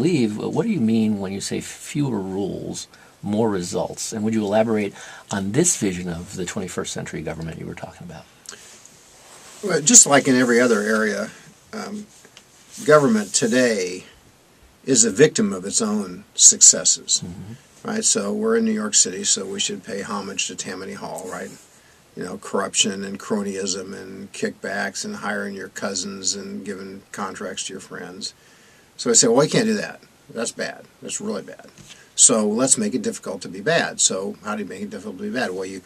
believe. What do you mean when you say fewer rules, more results? And would you elaborate on this vision of the 21st century government you were talking about? Well, just like in every other area, government today is a victim of its own successes, right? So we're in New York City, so we should pay homage to Tammany Hall, right? You know, corruption and cronyism and kickbacks and hiring your cousins and giving contracts to your friends. So I say, well, we can't do that. That's bad. That's really bad. So let's make it difficult to be bad. So how do you make it difficult to be bad? Well, you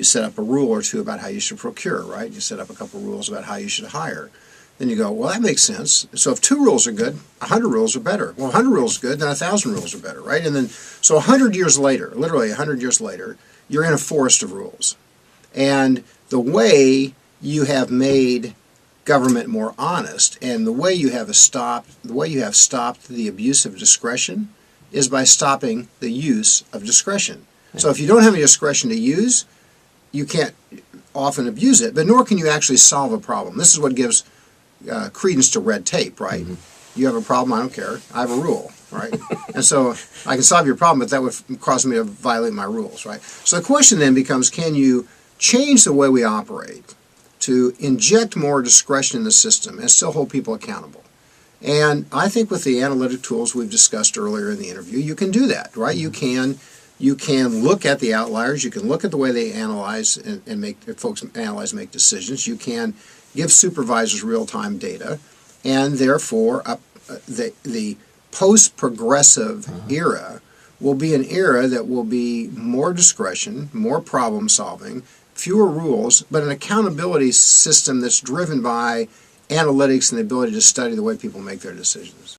set up a rule or two about how you should procure, right? You set up a couple rules about how you should hire. Then you go, well, that makes sense. So if 2 rules are good, 100 rules are better. Well, 100 rules are good, then 1,000 rules are better, right? And then, so 100 years later, literally 100 years later, you're in a forest of rules. And the way you have made government more honest, and the way you have stopped the abuse of discretion, is by stopping the use of discretion. So if you don't have any discretion to use, you can't often abuse it, but nor can you actually solve a problem. This is what gives credence to red tape, right? You have a problem, I don't care. I have a rule, right? And so I can solve your problem, but that would cause me to violate my rules, right? So the question then becomes, can you change the way we operate to inject more discretion in the system and still hold people accountable? And I think with the analytic tools we've discussed earlier in the interview, you can do that, right? You can look at the outliers. You can look at the way they analyze and make folks analyze and make decisions. You can give supervisors real-time data, and therefore the post-progressive era will be an era that will be more discretion, more problem-solving, fewer rules, but an accountability system that's driven by analytics and the ability to study the way people make their decisions.